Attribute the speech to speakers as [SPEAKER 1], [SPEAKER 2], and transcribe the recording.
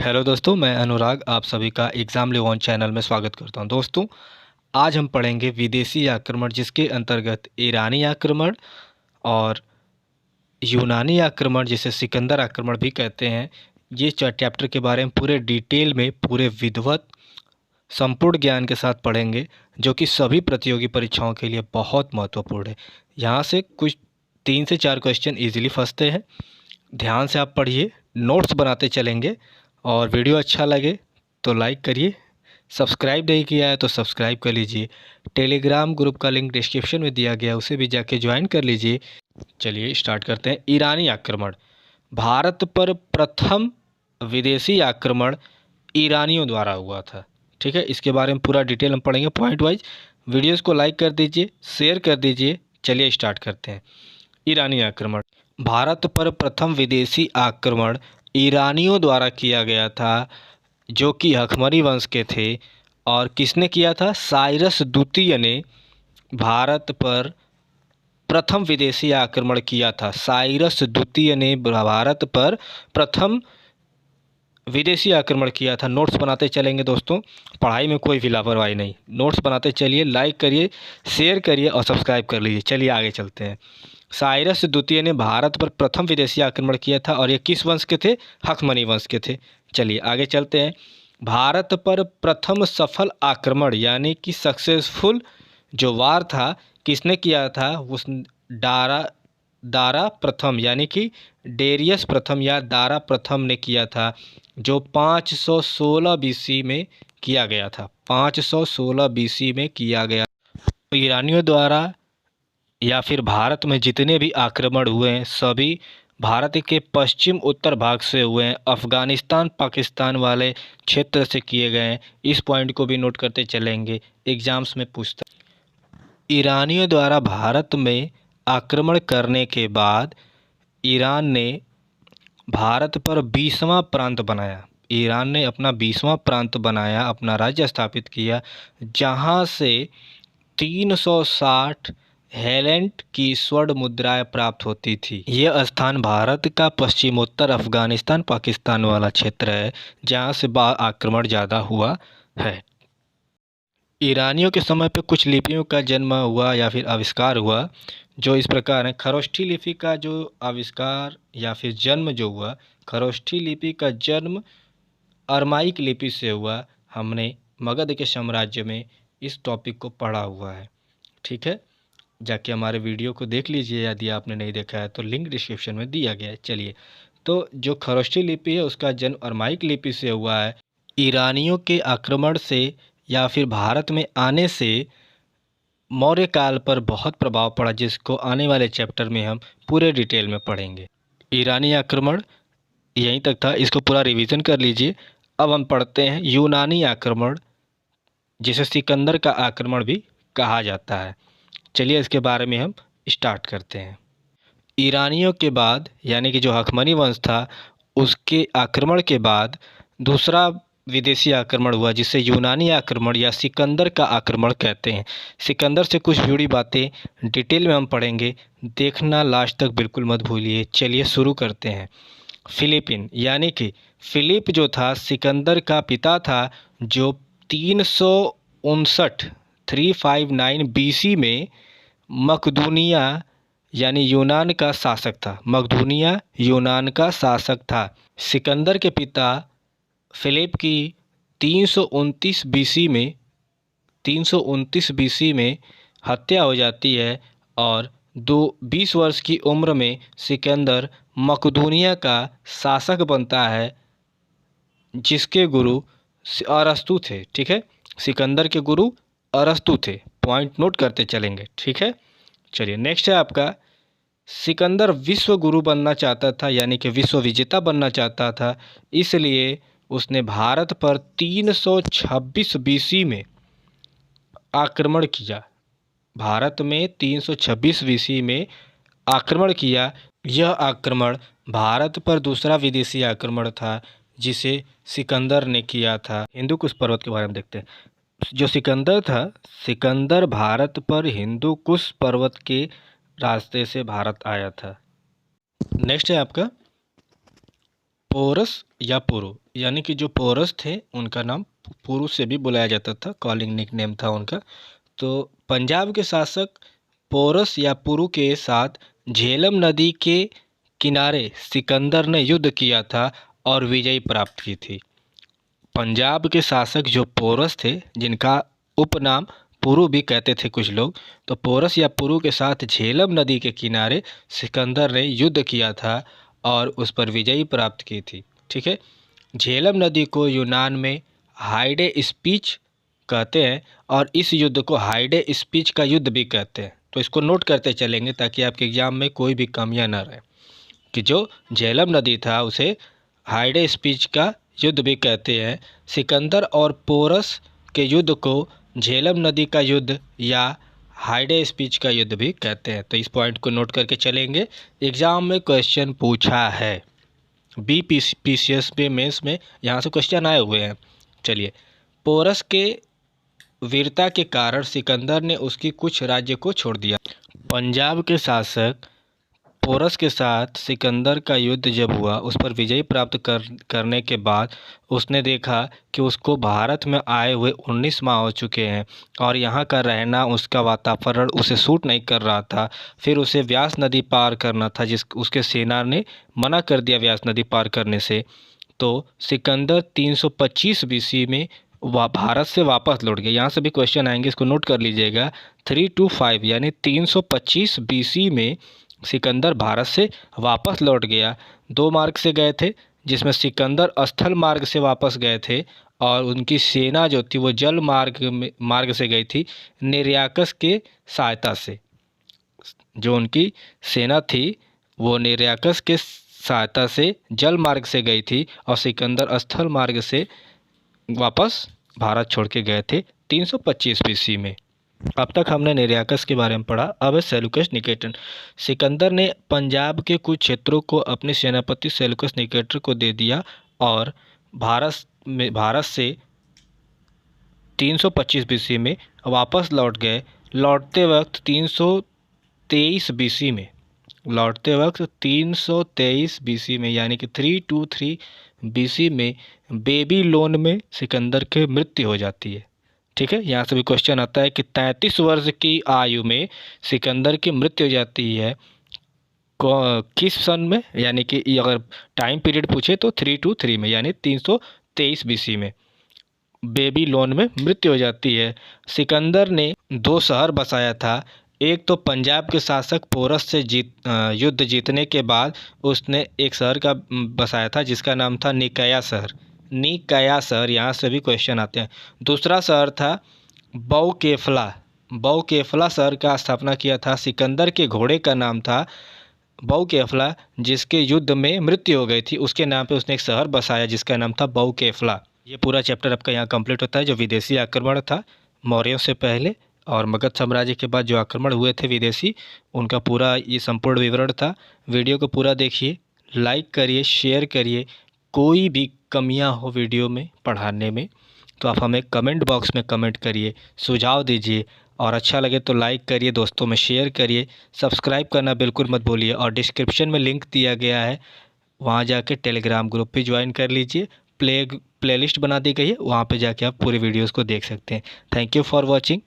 [SPEAKER 1] Hello दोस्तों, मैं अनुराग आप सभी का एग्ज़ाम लिव ऑन चैनल में स्वागत करता हूं। दोस्तों, आज हम पढ़ेंगे विदेशी आक्रमण, जिसके अंतर्गत ईरानी आक्रमण और यूनानी आक्रमण, जिसे सिकंदर आक्रमण भी कहते हैं। ये चैप्टर के बारे में पूरे डिटेल में, पूरे विधिवत संपूर्ण ज्ञान के साथ पढ़ेंगे, जो कि सभी प्रतियोगी परीक्षाओं के लिए बहुत महत्वपूर्ण है। यहाँ से कुछ 3 से 4 क्वेश्चन ईजिली फंसते हैं। ध्यान से आप पढ़िए, नोट्स बनाते चलेंगे। और वीडियो अच्छा लगे तो लाइक करिए, सब्सक्राइब नहीं किया है तो सब्सक्राइब कर लीजिए। टेलीग्राम ग्रुप का लिंक डिस्क्रिप्शन में दिया गया, उसे भी जाके ज्वाइन कर लीजिए। चलिए स्टार्ट करते हैं। ईरानी आक्रमण। भारत पर प्रथम विदेशी आक्रमण ईरानियों द्वारा हुआ था। ठीक है, इसके बारे में पूरा डिटेल हम पढ़ेंगे पॉइंट वाइज। वीडियोस को लाइक कर दीजिए, शेयर कर दीजिए। चलिए स्टार्ट करते हैं। ईरानी आक्रमण। भारत पर प्रथम विदेशी आक्रमण ईरानियों द्वारा किया गया था, जो कि अखमरी वंश के थे। और किसने किया था? साइरस द्वितीय ने भारत पर प्रथम विदेशी आक्रमण किया था। साइरस द्वितीय ने भारत पर प्रथम विदेशी आक्रमण किया था। नोट्स बनाते चलेंगे दोस्तों, पढ़ाई में कोई भी लापरवाही नहीं। नोट्स बनाते चलिए, लाइक करिए, शेयर करिए और सब्सक्राइब कर लीजिए। चलिए आगे चलते हैं। साइरस द्वितीय ने भारत पर प्रथम विदेशी आक्रमण किया था और ये किस वंश के थे? हखमनी वंश के थे। चलिए आगे चलते हैं। भारत पर प्रथम सफल आक्रमण यानी कि सक्सेसफुल जो वार था, किसने किया था? उस दारा प्रथम यानी कि डेरियस प्रथम या दारा प्रथम ने किया था, जो 516 बीसी में किया गया था। 516 बीसी में किया गया। ईरानियों द्वारा या फिर भारत में जितने भी आक्रमण हुए हैं, सभी भारत के पश्चिम उत्तर भाग से हुए हैं। अफ़गानिस्तान पाकिस्तान वाले क्षेत्र से किए गए हैं। इस पॉइंट को भी नोट करते चलेंगे, एग्जाम्स में पूछता। ईरानियों द्वारा भारत में आक्रमण करने के बाद ईरान ने भारत पर 20वां प्रांत बनाया। ईरान ने अपना 20वां प्रांत बनाया, अपना राज्य स्थापित किया, जहां से 360 हेलेंट की स्वर्ण मुद्राएं प्राप्त होती थी। यह स्थान भारत का पश्चिमोत्तर अफगानिस्तान पाकिस्तान वाला क्षेत्र है, जहां से आक्रमण ज़्यादा हुआ है। ईरानियों के समय पे कुछ लिपियों का जन्म हुआ या फिर आविष्कार हुआ, जो इस प्रकार है। खरोष्ठी लिपि का जो आविष्कार या फिर जन्म जो हुआ, खरोष्ठी लिपि का जन्म अरमाइक लिपि से हुआ। हमने मगध के साम्राज्य में इस टॉपिक को पढ़ा हुआ है। ठीक है, जाके हमारे वीडियो को देख लीजिए, यदि आपने नहीं देखा है तो लिंक डिस्क्रिप्शन में दिया गया है। चलिए, तो जो खरोष्ठी लिपि है उसका जन्म अरमाइक लिपि से हुआ है। ईरानियों के आक्रमण से या फिर भारत में आने से मौर्य काल पर बहुत प्रभाव पड़ा, जिसको आने वाले चैप्टर में हम पूरे डिटेल में पढ़ेंगे। ईरानी आक्रमण यहीं तक था, इसको पूरा रिवीजन कर लीजिए। अब हम पढ़ते हैं यूनानी आक्रमण, जिसे सिकंदर का आक्रमण भी कहा जाता है। चलिए इसके बारे में हम स्टार्ट करते हैं। ईरानियों के बाद यानी कि जो अखमनी वंश था, उसके आक्रमण के बाद दूसरा विदेशी आक्रमण हुआ, जिसे यूनानी आक्रमण या सिकंदर का आक्रमण कहते हैं। सिकंदर से कुछ जुड़ी बातें डिटेल में हम पढ़ेंगे, देखना लास्ट तक बिल्कुल मत भूलिए। चलिए शुरू करते हैं। फिलिपिन यानी कि फिलिप जो था सिकंदर का पिता था, जो 359 बीसी में मकदूनिया यानी यूनान का शासक था। मकदूनिया यूनान का शासक था। सिकंदर के पिता फिलिप की 329 बीसी में हत्या हो जाती है और 20 वर्ष की उम्र में सिकंदर मकदूनिया का शासक बनता है, जिसके गुरु अरस्तु थे। ठीक है, सिकंदर के गुरु अरस्तु थे। पॉइंट नोट करते चलेंगे। ठीक है, चलिए नेक्स्ट है आपका। सिकंदर विश्व गुरु बनना चाहता था, यानी कि विश्व विजेता बनना चाहता था, इसलिए उसने भारत पर 326 बीसी में आक्रमण किया। भारत में 326 बीसी में आक्रमण किया। यह आक्रमण भारत पर दूसरा विदेशी आक्रमण था, जिसे सिकंदर ने किया था। हिंदू कुश पर्वत के बारे में देखते हैं। जो सिकंदर था, सिकंदर भारत पर हिंदू कुश पर्वत के रास्ते से भारत आया था। नेक्स्ट है आपका पोरस या पुरु, यानी कि जो पोरस थे उनका नाम पुरु से भी बुलाया जाता था, कॉलिंग निकनेम था उनका। तो पंजाब के शासक पोरस या पुरु के साथ झेलम नदी के किनारे सिकंदर ने युद्ध किया था और विजय प्राप्त की थी। पंजाब के शासक जो पोरस थे, जिनका उपनाम पुरु भी कहते थे कुछ लोग, तो पोरस या पुरु के साथ झेलम नदी के किनारे सिकंदर ने युद्ध किया था और उस पर विजय प्राप्त की थी। ठीक है। झेलम नदी को यूनान में हाइडे स्पीच कहते हैं और इस युद्ध को हाइडे स्पीच का युद्ध भी कहते हैं। तो इसको नोट करते चलेंगे ताकि आपके एग्जाम में कोई भी कमियां न रहे, कि जो झेलम नदी था उसे हाइडे स्पीच का युद्ध भी कहते हैं। सिकंदर और पोरस के युद्ध को झेलम नदी का युद्ध या हाइडे स्पीच का युद्ध भी कहते हैं। तो इस पॉइंट को नोट करके चलेंगे। एग्जाम में क्वेश्चन पूछा है, BPCS में, मेंस में यहाँ से क्वेश्चन आए हुए हैं। चलिए, पोरस के वीरता के कारण सिकंदर ने उसकी कुछ राज्य को छोड़ दिया। पंजाब के शासक पोरस के साथ सिकंदर का युद्ध जब हुआ, उस पर विजय प्राप्त करने के बाद उसने देखा कि उसको भारत में आए हुए 19 माह हो चुके हैं और यहाँ का रहना, उसका वातावरण उसे सूट नहीं कर रहा था। फिर उसे व्यास नदी पार करना था, उसके सेना ने मना कर दिया व्यास नदी पार करने से। तो सिकंदर 325 BC में भारत से वापस लौट गया। यहाँ से भी क्वेश्चन आएंगे, इसको नोट कर लीजिएगा। 325 यानी 325 BC में सिकंदर भारत से वापस लौट गया। 2 मार्ग से गए थे, जिसमें सिकंदर स्थल मार्ग से वापस गए थे और उनकी सेना जो थी वो जल मार्ग से गई थी, निरयाकस के सहायता से। जो उनकी सेना थी वो निरयाकस के सहायता से जल मार्ग से गई थी और सिकंदर स्थल मार्ग से वापस भारत छोड़ के गए थे 325 BC में। अब तक हमने निरयाकस के बारे में पढ़ा। अब है सेल्यूकस निकेटर। सिकंदर ने पंजाब के कुछ क्षेत्रों को अपने सेनापति सेल्यूकस निकेटर को दे दिया और भारत से 325 BC में वापस लौट गए। लौटते वक्त 323 BC में यानी कि 323 BC में बेबीलोन में सिकंदर की मृत्यु हो जाती है। ठीक है। यहाँ से भी क्वेश्चन आता है कि 33 वर्ष की आयु में सिकंदर की मृत्यु हो जाती है किस सन में, यानी कि अगर टाइम पीरियड पूछे तो 323 में यानी 323 BC में बेबीलोन में मृत्यु हो जाती है। सिकंदर ने 2 शहर बसाया था। एक तो पंजाब के शासक पोरस से युद्ध जीतने के बाद उसने एक शहर का बसाया था जिसका नाम था निकाया शहर। यहाँ से भी क्वेश्चन आते हैं। दूसरा शहर था बौकेफला शहर का स्थापना किया था। सिकंदर के घोड़े का नाम था बौकेफला, जिसके युद्ध में मृत्यु हो गई थी। उसके नाम पे उसने एक शहर बसाया जिसका नाम था बौकेफला। ये पूरा चैप्टर आपका यहाँ कंप्लीट होता है। जो विदेशी आक्रमण था मौर्यों से पहले और मगध साम्राज्य के बाद जो आक्रमण हुए थे विदेशी, उनका पूरा ये संपूर्ण विवरण था। वीडियो को पूरा देखिए, लाइक करिए, शेयर करिए। कोई भी कमियां हो वीडियो में पढ़ाने में तो आप हमें कमेंट बॉक्स में कमेंट करिए, सुझाव दीजिए और अच्छा लगे तो लाइक करिए, दोस्तों में शेयर करिए। सब्सक्राइब करना बिल्कुल मत भूलिए और डिस्क्रिप्शन में लिंक दिया गया है, वहाँ जाके टेलीग्राम ग्रुप भी ज्वाइन कर लीजिए। प्लेलिस्ट बना दी गई है, वहाँ पे जाके आप पूरे वीडियोस को देख सकते हैं। Thank you for watching.